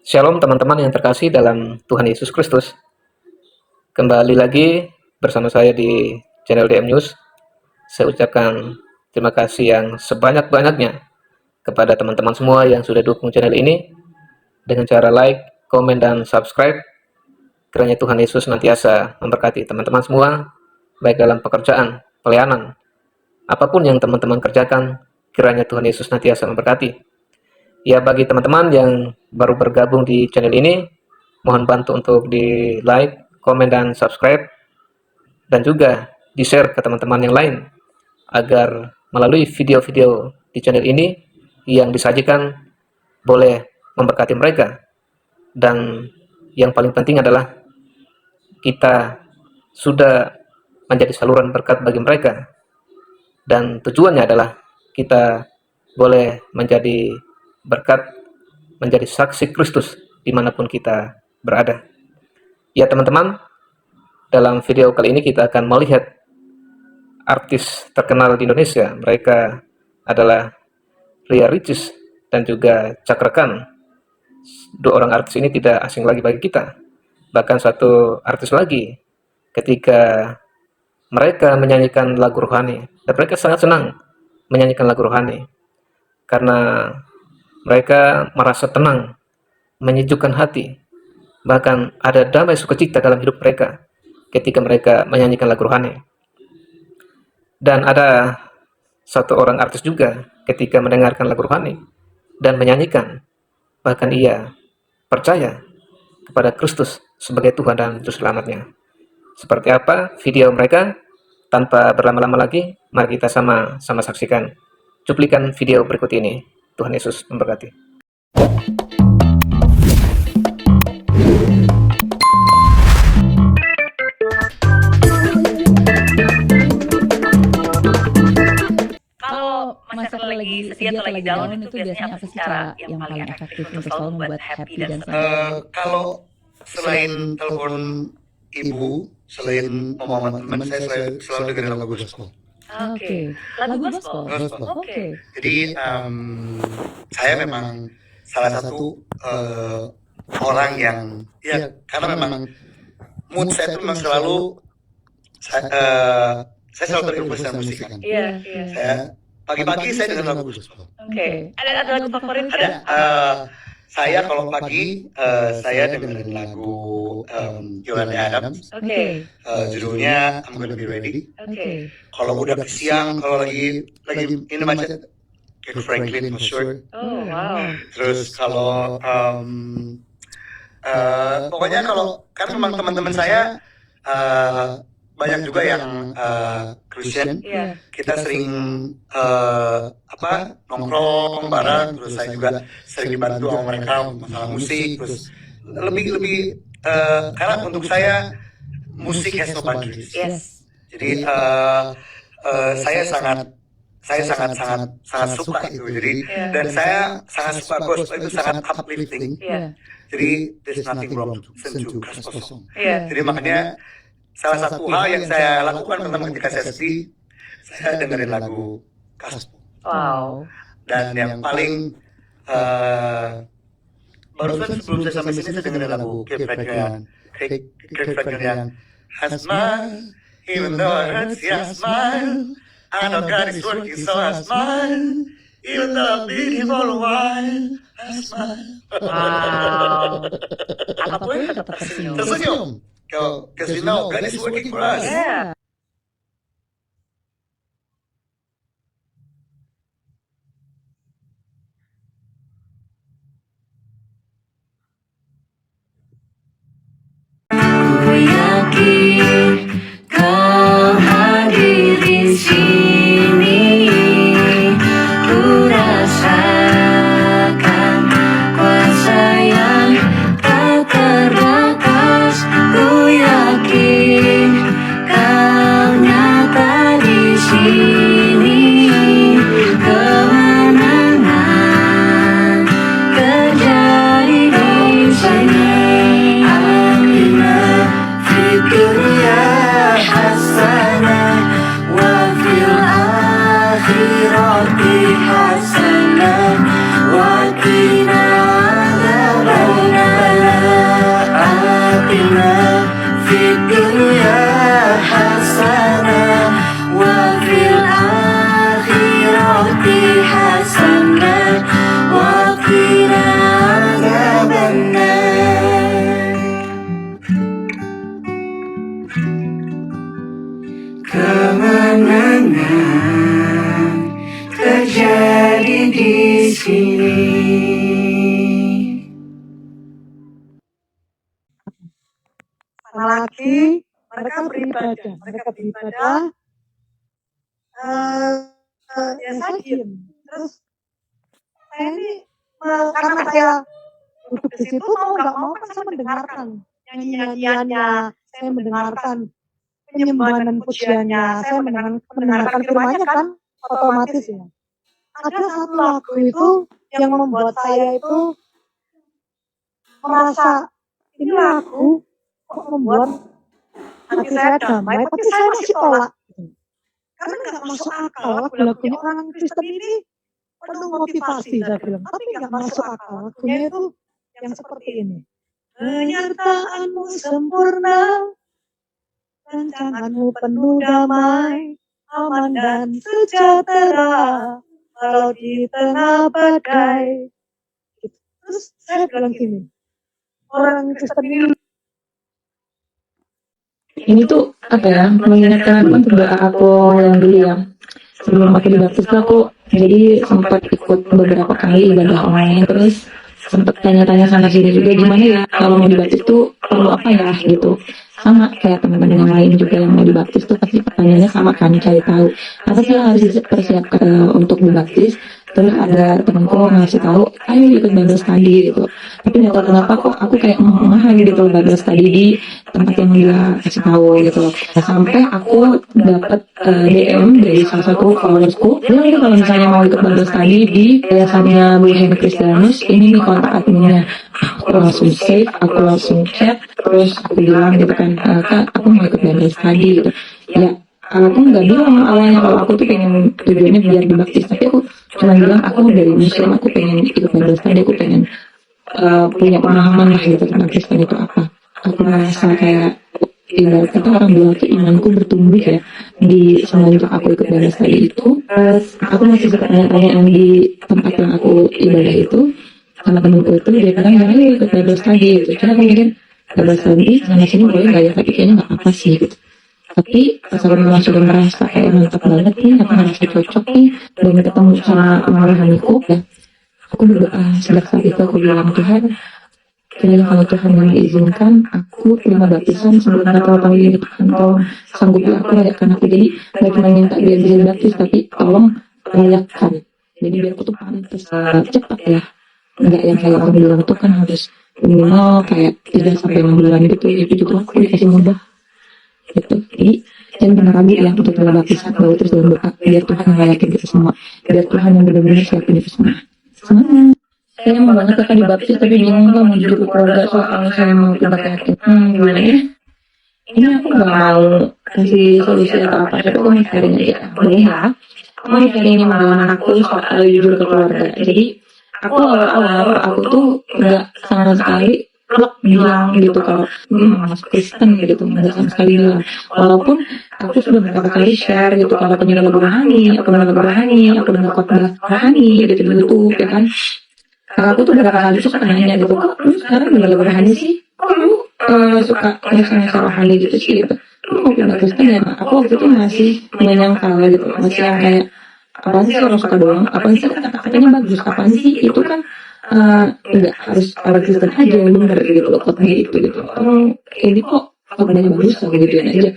Shalom teman-teman yang terkasih dalam Tuhan Yesus Kristus. Kembali lagi bersama saya di channel DM News. Saya ucapkan terima kasih yang sebanyak-banyaknya kepada teman-teman semua yang sudah dukung channel ini dengan cara like, komen, dan subscribe. Kiranya Tuhan Yesus senantiasa memberkati teman-teman semua, baik dalam pekerjaan, pelayanan, apapun yang teman-teman kerjakan, kiranya Tuhan Yesus senantiasa memberkati. Ya, bagi teman-teman yang baru bergabung di channel ini, mohon bantu untuk di like, komen, dan subscribe, dan juga di share ke teman-teman yang lain, agar melalui video-video di channel ini yang disajikan boleh memberkati mereka. Dan yang paling penting adalah kita sudah menjadi saluran berkat bagi mereka, dan tujuannya adalah kita boleh menjadi berkat, menjadi saksi Kristus dimanapun kita berada. Ya teman-teman, dalam video kali ini kita akan melihat artis terkenal di Indonesia. Mereka adalah Ria Ricis dan juga Cakra Khan. Dua orang artis ini tidak asing lagi bagi kita. Bahkan satu artis lagi, ketika mereka menyanyikan lagu rohani, dan mereka sangat senang menyanyikan lagu rohani, karena mereka merasa tenang, menyejukkan hati, bahkan ada damai sukacita dalam hidup mereka ketika mereka menyanyikan lagu rohani. Dan ada satu orang artis juga ketika mendengarkan lagu rohani dan menyanyikan, bahkan ia percaya kepada Kristus sebagai Tuhan dan Juru Selamatnya. Seperti apa video mereka? Tanpa berlama-lama lagi, mari kita sama-sama saksikan cuplikan video berikut ini. Tuhan Yesus memberkati. Kalau masyarakat lagi sedih atau lagi down itu biasanya apa sih cara yang paling efektif untuk selalu membuat happy dan senang? Kalau selain telepon ibu, selain omongan teman, saya selalu dengerin lagu gospel. Oke, lagu gospel. Gospel. Oke. Jadi saya memang salah satu orang yang ya karena memang mood saya itu memang selalu saya selalu terinfluence dengan musik kan. Iya. Saya pagi-pagi saya dengar lagu gospel. Oke. Ada lagu favorit Ada nggak? saya kalau pagi saya dengerin lagu Yolanda Adams. Oke. Judulnya I'm Gonna Be Ready. Oke. Kalau udah siang, kalau lagi ini macet, Kirk Franklin for sure. Oh wow. Terus kalau pokoknya kalau kan memang teman-teman saya banyak juga yang Christian. Iya. Kita sering nongkrong bareng. Terus saya juga sering dibantu sama mereka masalah musik. Terus lebih karena untuk saya musik has no boundaries. Yes. Jadi saya sangat suka itu. Jadi dan saya sangat suka gospel, itu sangat uplifting. Iya. Jadi there's nothing wrong to listen to gospel song. Iya. Jadi makanya salah satu hal yang saya lakukan pertama ketika saya sedih, saya dengerin lagu gospel. Wow. Dan yang paling barusan sebelum saya sampai sini saya dengerin lagu Kirk Franklin yang I smile, even though it hurts, yeah, I smile. I know God is working, so I smile. Even though I've been here for a while, I smile. Wow. Apapun tetap tersenyum. Tersenyum. Because we know God is working for us. Yeah. Ku yakin Kau hadir di sini. Ku rasakan kuasa yang tak terbatas. Ku yakin Kau lagi mereka beribadah, ya saya diem. Terus saya ini karena saya duduk di situ mau nggak mau kan saya mendengarkan nyanyiannya, saya mendengarkan penyembahan dan pujiannya, saya mendengarkan firman-Nya kan otomatis ya. Ada satu lagu itu yang membuat saya itu merasa ini lagu kok membuat hati saya damai, tapi saya masih tolak. Karena nggak masuk akal, lagu-lagunya orang Kristen ini penuh motivasi saya bilang, tapi nggak masuk akal. Lagunya itu yang seperti ini. Penyertaanmu sempurna, rancanganmu penuh damai, aman dan sejahtera, walau di tengah badai. Terus saya bilang gini, orang Kristen Ini tuh apa ya, mengingatkan aku doa aku yang dulu ya. Sebelum aku dibaptis tuh aku jadi sempat ikut beberapa kali ibadah online, terus sempat tanya-tanya sana sini juga gimana ya kalau mau dibaptis tuh perlu apa ya gitu. Sama kayak teman-teman yang lain juga yang mau dibaptis tuh pasti pertanyaannya sama kan, cari tahu apa sih yang harus dipersiapkan untuk dibaptis. Terus ada temanku ngasih tahu, ayo ikut Bible study gitu. Tapi nggak tahu kenapa kok aku kayak gitu Bible study di tempat yang dia kasih tahu gitu. Nah, sampai aku dapat DM dari salah satu followersku, dia itu kalau misalnya mau ikut Bible study di yayasannya Bu Henry Kristianus, ini nih kontak adminnya. Aku langsung save, aku langsung chat, terus aku bilang gitu kan, Kak, aku mau ikut Bible study gitu. Ya, aku nggak bilang awalnya kalau aku tuh pengen tujuannya biar dibaptis, tapi aku cuma bilang aku dari Muslim, aku pengen ikut Bible study, aku pengen punya pemahaman lah gitu tentang Kristen itu apa. Aku merasa kayak ibarat kata orang bilang tuh imanku bertumbuh ya di semenjak aku ikut Bible study itu. Aku masih suka tanya-tanya yang di tempat yang aku ibadah itu sama temanku itu, dia bilang jangan ikut Bible study gitu. Karena aku mikir Bible study sana sini boleh nggak ya, tapi kayaknya nggak apa sih gitu. Tapi pas aku memang sudah merasa kayak mantap banget nih, aku merasa cocok nih, dan ketemu sama rohaniku ya, aku berdoa sejak saat itu. Aku bilang, Tuhan, kiranya kalau Tuhan yang mengizinkan aku terima baptisan sebelum Natal tahun ini, Tuhan tolong sanggupi aku, layakkan aku. Jadi gak cuma minta biar bisa dibaptis, tapi tolong layakkan. Jadi biar aku tuh pantas cepat ya, enggak yang kayak orang bilang tuh kan harus minimal kayak 3-6 bulan gitu. Itu juga aku dikasih mudah gitu. Jadi jangan pernah ragu ya untuk terima baptisan, bawa terus dalam doa biar Tuhan yang layakin kita semua, biar Tuhan yang benar-benar siapin itu semua. Semangat. Saya mau banget kakak dibaptis tapi bingung nggak mau jujur ke keluarga soalnya saya mau pindah ke yakin. Gimana ya? Ini aku nggak mau kasih solusi atau apa, tapi aku mau sharing aja. Boleh ya? Aku mau sharing ini pengalaman aku soal jujur ke keluarga. Jadi aku awal-awal aku tuh nggak sama sekali bilang gitu kalau masuk Kristen gitu, nggak sama sekali bilang. Walaupun aku sudah beberapa kali share gitu kalau punya lagu rohani, aku dengar khotbah rohani gitu di YouTube ya kan. Karena aku tuh beberapa kali suka nanya gitu, kok lu sekarang dengar lagu rohani sih? Kok lu suka ngasih rohani gitu sih gitu? Lu mau pindah Kristen ya? Aku waktu itu masih menyangkal gitu, masih yang kayak apaan sih orang suka doang? Apaan sih kata-katanya bagus? Apaan sih itu kan? Enggak harus orang Kristen aja yang benar gitu loh khotbah itu gitu. Ini kok khotbahnya bagus aku gituin aja.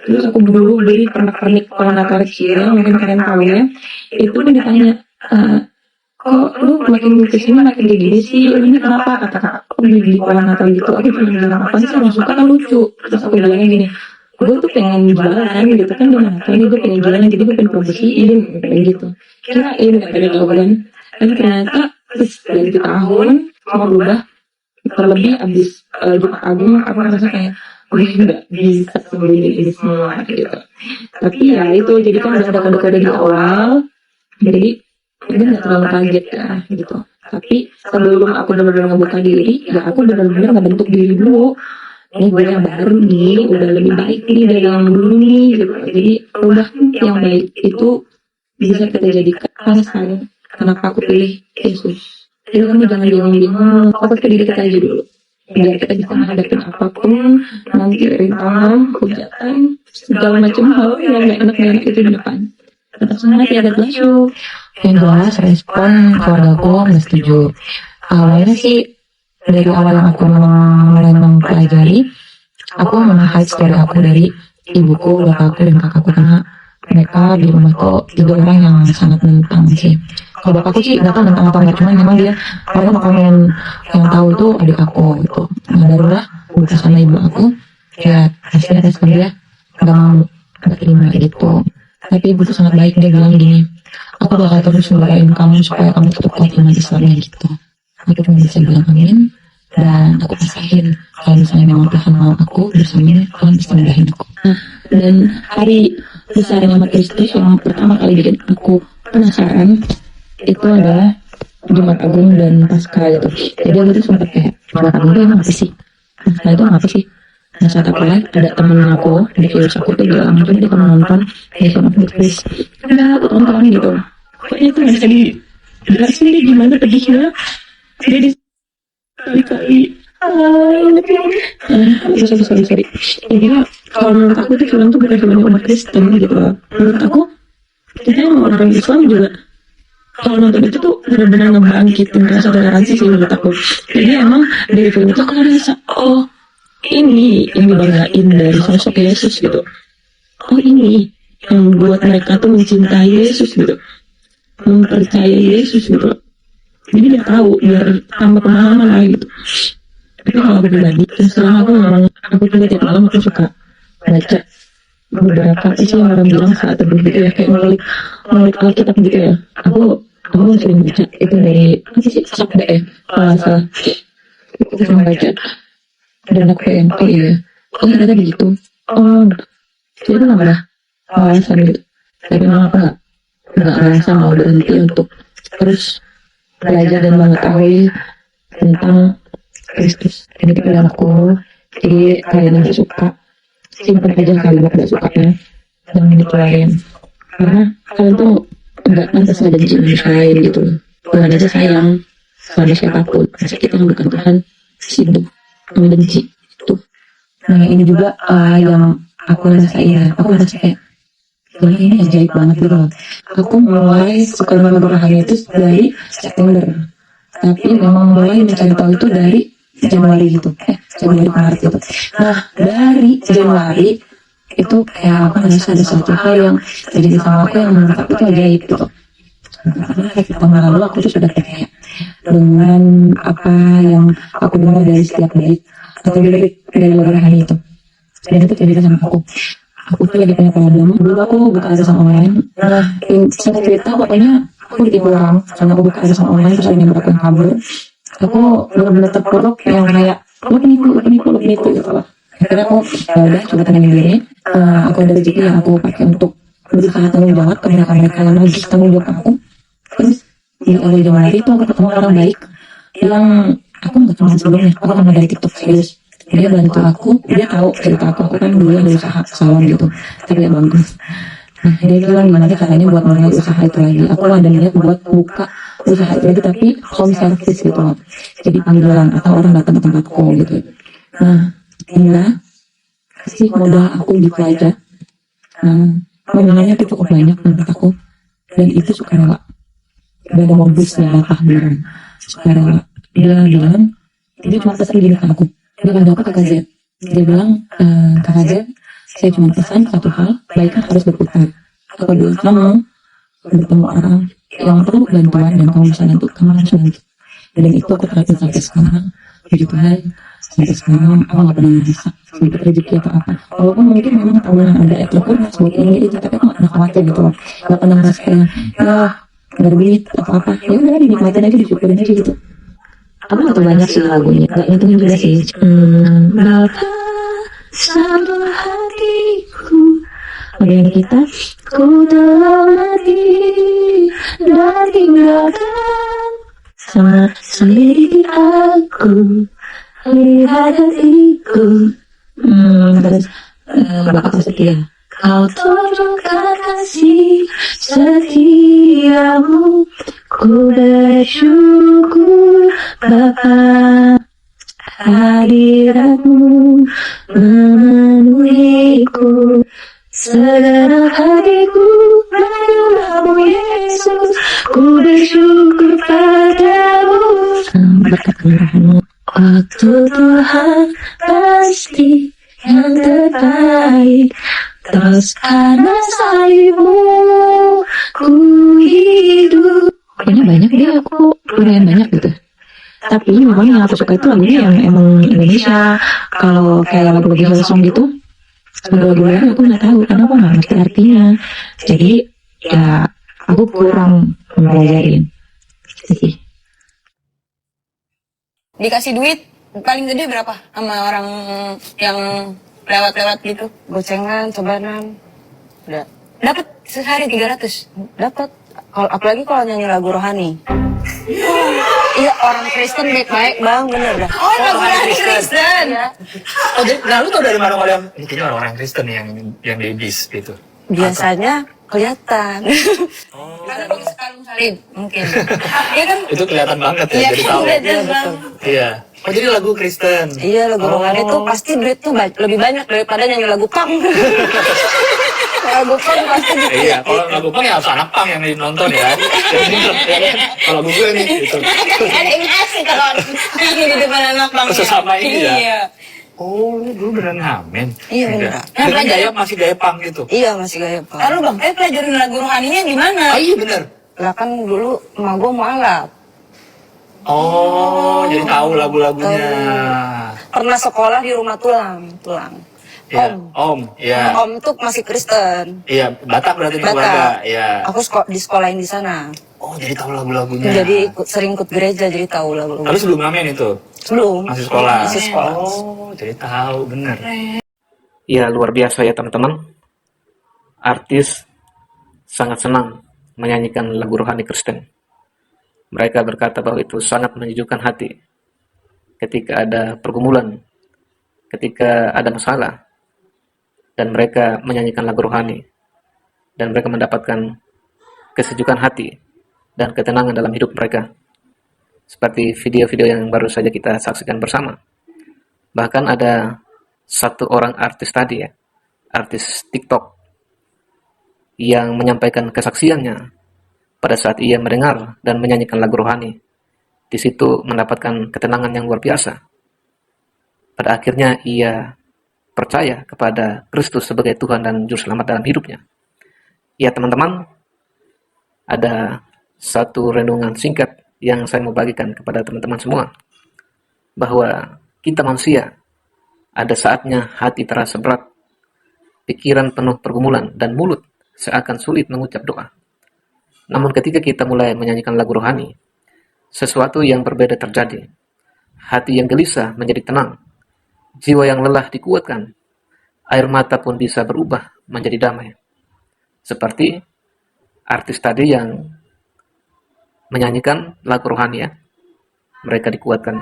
Terus aku dulu beli pernak-pernik pohon Natal kecil, mungkin kalian tahu ya. Itu pun ditanya, kok lu makin kesini makin kayak gini sih, ini kenapa? Kata kok beli pohon Natal gitu. Aku cuma bilang apa sih, orang suka kan lucu. Terus aku bilangnya gini, gue tuh pengen jualan gitu kan, ini gue pengen jualan, jadi gue pengen promosiin kayak gitu. Kirain gak ada tahu kan, dan ternyata terus ganti tahun semua berubah. Terlebih abis Jumat Agung aku merasa kayak gue nggak bisa sembunyi ini semua gitu. Tapi ya itu, jadi kan udah ada kode-kode di awal, jadi gue nggak terlalu kaget ya gitu. Tapi sebelum aku benar-benar ngebuka diri, ya aku benar-benar ngebentuk diri dulu. Ini gue yang baru nih, udah lebih baik nih dari yang dulu nih gitu. Jadi perubahan yang baik itu bisa kita jadikan alasan kenapa aku pilih Yesus. Jadi kamu jangan bingung-bingung, fokus ke diri kita aja dulu. Biar kita bisa menghadapi apapun, nanti rintangan, hujatan, segala macam hal yang gak enak-enak itu di depan. Tetap semangat ya, God bless you. Yang jelas respon keluarga aku nggak setuju. Awalnya sih dari awal yang aku mulai mempelajari, aku memang hide story aku dari ibuku, bapakku, dan kakakku karena mereka di rumah tuh 3 orang yang sangat nentang sih. Kalau bapakku sih nggak tahu nentang apa nggak, cuman memang dia orang komen yang tahu itu adik aku gitu. Nah barulah buka sama ibu aku, ya hasilnya respon dia nggak terima gitu. Tapi ibu tuh sangat baik, dia bilang gini, aku bakal terus ngedoain kamu supaya kamu tetap kuat iman Islamnya gitu. Aku cuma bisa bilang amin, dan aku pasahin kalau misalnya memang Tuhan mau aku bersama, Tuhan bisa mudahin aku. Nah, dan hari besarnya umat Kristus yang pertama kali bikin aku penasaran itu adalah Jumat Agung dan Paskah gitu. Jadi aku tuh sempat kayak, Jumat Agung itu emang apa sih? Paskah itu apa sih? Nah saat aku live ada temen aku di virus aku tuh bilang, coba deh kamu nonton ya sama Netflix. Udah aku tonton gitu. Pokoknya itu nggak bisa dijelasin deh gimana pedihnya. Dia di kali-kali sorry. Jadi kalau menurut aku tuh film tuh bukan film umat Kristen gitu. Menurut aku kita yang orang Islam juga kalau nonton itu tuh benar-benar ngebangkitin rasa toleransi sih menurut aku. Jadi emang dari film itu aku ngerasa, oh ini yang dibanggain dari sosok Yesus gitu. Oh ini yang buat mereka tuh mencintai Yesus gitu, mempercayai Yesus gitu. Jadi dia tahu biar tambah pemahaman lah gitu. Tapi kalau aku pribadi, terus terang aku juga tiap malam aku suka baca beberapa sih yang orang bilang saat teduh gitu ya, kayak ngulik Alkitab gitu ya. Aku sering baca itu dari apa sih Sabda ya, kalau salah. Aku sering baca dan aku kayak oh iya, oh ternyata begitu. Oh, jadi itu nggak ada alasan gitu. Tapi memang aku nggak merasa mau berhenti untuk terus belajar dan mengetahui tentang Kristus. Ini pilihan aku. Jadi kalian yang suka simpan aja kalimat gak sukanya, jangan dikeluarin. Karena kalian tuh nggak pantas ada di manusia lain gitu. Tuhan aja sayang sama siapapun. Masa kita yang bukan Tuhan sibuk membenci itu. Nah ini juga yang aku rasain ya. Aku rasa kayak ini ajaib banget gitu. Aku mulai suka dengan rohani itu dari September. Tapi memang mulai mencari tahu itu dari Januari gitu. Januari Maret gitu. Nah dari Januari itu kayak aku merasa ada suatu hal yang terjadi sama aku yang menurut aku itu ajaib gitu. Karena kayak tahun lalu aku tuh sudah percaya dengan apa yang aku dengar dari setiap bait atau dari rohani itu. Dan itu terjadi sama aku. Aku tuh lagi punya problem. Dulu aku buka ada sama online. Nah, singkat cerita pokoknya aku ditipu orang. Karena aku buka ada sama online terus ada yang aku yang kabur. Aku benar-benar terpuruk yang kayak lu penipu gitu loh. Akhirnya aku udah coba tenangin diri. Aku ada rezeki yang aku pakai untuk berusaha tanggung jawab ke mereka yang lagi tanggung jawab aku. Terus di awal Januari itu aku ketemu orang baik yang aku nggak kenal sebelumnya. Aku kenal dari TikTok serius. Dia bantu aku, dia tahu cerita aku kan dulu ada usaha salon gitu, tapi ya bagus. Nah dia bilang gimana caranya buat mulai usaha itu lagi. Aku ada niat buat buka usaha itu lagi tapi home service gitu loh. Jadi panggilan atau orang datang ke tempatku gitu. Nah inilah kasih modal aku gitu aja. Nominalnya itu cukup banyak menurut aku dan itu sukarela. Gak ada modusnya lah beneran sukarela. Dia bilang dia cuma pesan gini ke aku. Dia panggil aku Kakak Z. Dia bilang, Kakak Z, saya cuma pesan satu hal, baiknya harus berputar. Apabila kamu bertemu orang yang perlu bantuan dan kamu bisa bantu, kamu harus bantu. Dan itu aku terapin sampai sekarang. Puji Tuhan, sampai sekarang aku gak pernah merasa sampai rezeki atau apa. Walaupun mungkin memang tabungan ada ekor buat ini itu, tapi aku gak pernah khawatir gitu loh. Gak pernah merasa kayak, gak ada duit atau apa. Ya udah dinikmatin aja, disyukurin aja gitu. Aku gak tahu banyak sih lagunya, gak ngitungin juga sih. Bapa satu hatiku, ada yang kita, ku telah mati dan tinggalkan sama sendiri aku, lihat hatiku. Terus Bapak setia. Kau tunjukkan kasih setiamu, ku bersyukur Bapa, hadiratmu memenuhiku, segenap hatiku menyembahmu Yesus, ku bersyukur padamu. Berkat kemurahan-Mu, waktu Tuhan pasti yang terbaik. Terus karena salibmu ku hidup. Pokoknya banyak deh, aku lumayan banyak gitu. Tapi memang yang aku suka itu lagunya yang emang Indonesia. Kalau kayak lagu-lagu Hillsong gitu, lagu-lagu luar aku nggak tahu karena aku nggak ngerti artinya. Jadi ya aku kurang mempelajarin. Gitu sih. Dikasih duit paling gede berapa sama orang yang lewat-lewat gitu? Gocengan, cobanan, Udah. Dapat sehari 300. dapat. Kalau apalagi kalau nyanyi lagu rohani. Iya, orang Kristen baik-baik bang, bener dah. Oh, lagu Kristen. Oh, jadi, nah lu tau dari mana kalau yang ini kayaknya orang-orang Kristen yang di bis gitu? Biasanya kelihatan. Karena pakai sekalung salib mungkin. Iya kan? Itu kelihatan banget ya, Iya, jadi tahu. kelihatan bang. Iya. Oh, jadi lagu Kristen. Iya, lagu rohani tuh pasti duit tuh lebih banyak daripada nyanyi lagu punk. Lagu punk pasti Iya, kalau lagu pang ya harus anak pang yang nonton ya. Jadi, ya kan? Kalau lagu gue nih gitu. Ada yang asik kalau nyanyi di depan anak bang. Sesama ini ya? Iya. Oh, lu dulu beneran ngamen. Iya, beneran. Dengan gaya masih gaya pang gitu. Iya, masih gaya punk. Lalu bang, pelajarin lagu rohaninya gimana? Oh iya bener. Lah kan dulu emak gue mualaf. Oh, jadi tahu lagu-lagunya. Pernah sekolah di rumah tulang. Iya, Om. Iya. Om tuh masih Kristen. Iya, Batak berarti di keluarga. Iya. Aku disekolahin di sana. Oh, jadi tahu lagu-lagunya. Jadi sering ikut gereja, jadi tahu lagu-lagu. Tapi sebelum ngamen itu Sebelum. masih sekolah. Masih sekolah. Oh, jadi tahu bener. Ya, luar biasa ya teman-teman. Artis sangat senang menyanyikan lagu rohani Kristen. Mereka berkata bahwa itu sangat menyejukkan hati ketika ada pergumulan, ketika ada masalah, dan mereka menyanyikan lagu rohani, dan mereka mendapatkan kesejukan hati dan ketenangan dalam hidup mereka. Seperti video-video yang baru saja kita saksikan bersama. Bahkan ada satu orang artis tadi ya, artis TikTok, yang menyampaikan kesaksiannya pada saat ia mendengar dan menyanyikan lagu rohani. Di situ mendapatkan ketenangan yang luar biasa. Pada akhirnya ia percaya kepada Kristus sebagai Tuhan dan Juru Selamat dalam hidupnya. Ya teman-teman, ada satu renungan singkat yang saya mau bagikan kepada teman-teman semua. Bahwa kita manusia, ada saatnya hati terasa berat, pikiran penuh pergumulan, dan mulut seakan sulit mengucap doa. Namun ketika kita mulai menyanyikan lagu rohani, sesuatu yang berbeda terjadi. Hati yang gelisah menjadi tenang, jiwa yang lelah dikuatkan, air mata pun bisa berubah menjadi damai. Seperti artis tadi yang menyanyikan lagu rohani ya, mereka dikuatkan.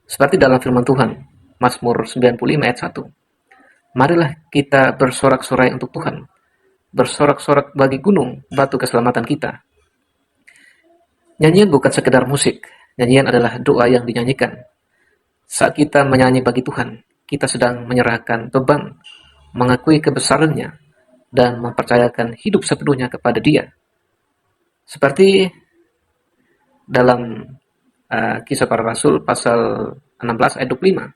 Seperti dalam firman Tuhan, Mazmur 95 ayat 1. Marilah kita bersorak-sorai untuk Tuhan, bersorak-sorak bagi gunung, batu keselamatan kita. Nyanyian bukan sekedar musik, nyanyian adalah doa yang dinyanyikan. Saat kita menyanyi bagi Tuhan, kita sedang menyerahkan beban, mengakui kebesarannya, dan mempercayakan hidup sepenuhnya kepada Dia. Seperti dalam Kisah Para Rasul pasal 16 ayat 25,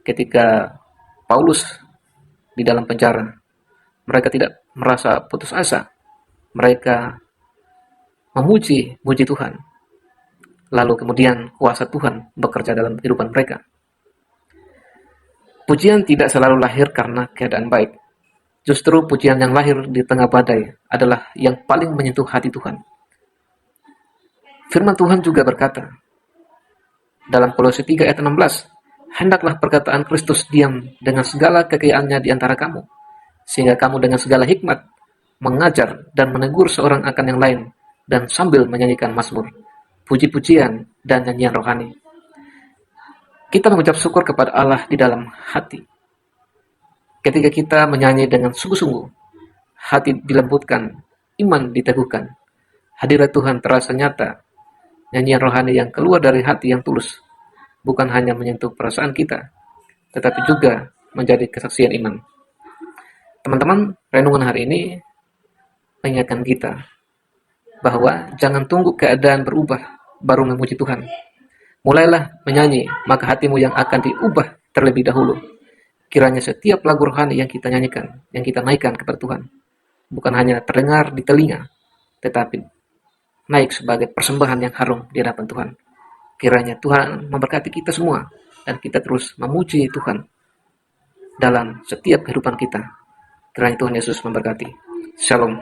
ketika Paulus di dalam penjara, mereka tidak merasa putus asa. Mereka memuji Tuhan. Lalu kemudian kuasa Tuhan bekerja dalam kehidupan mereka. Pujian tidak selalu lahir karena keadaan baik. Justru pujian yang lahir di tengah badai adalah yang paling menyentuh hati Tuhan. Firman Tuhan juga berkata, dalam Kolose 3 ayat 16, hendaklah perkataan Kristus diam dengan segala kekayaannya di antara kamu, sehingga kamu dengan segala hikmat mengajar dan menegur seorang akan yang lain, dan sambil menyanyikan mazmur, puji-pujian, dan nyanyian rohani. Kita mengucap syukur kepada Allah di dalam hati. Ketika kita menyanyi dengan sungguh-sungguh, hati dilembutkan, iman diteguhkan, hadirat Tuhan terasa nyata. Nyanyian rohani yang keluar dari hati yang tulus bukan hanya menyentuh perasaan kita, tetapi juga menjadi kesaksian iman. Teman-teman, renungan hari ini mengingatkan kita bahwa jangan tunggu keadaan berubah baru memuji Tuhan. Mulailah menyanyi, maka hatimu yang akan diubah terlebih dahulu. Kiranya setiap lagu rohani yang kita nyanyikan, yang kita naikkan kepada Tuhan, bukan hanya terdengar di telinga, tetapi naik sebagai persembahan yang harum di hadapan Tuhan. Kiranya Tuhan memberkati kita semua, dan kita terus memuji Tuhan dalam setiap kehidupan kita. Kiranya Tuhan Yesus memberkati. Shalom.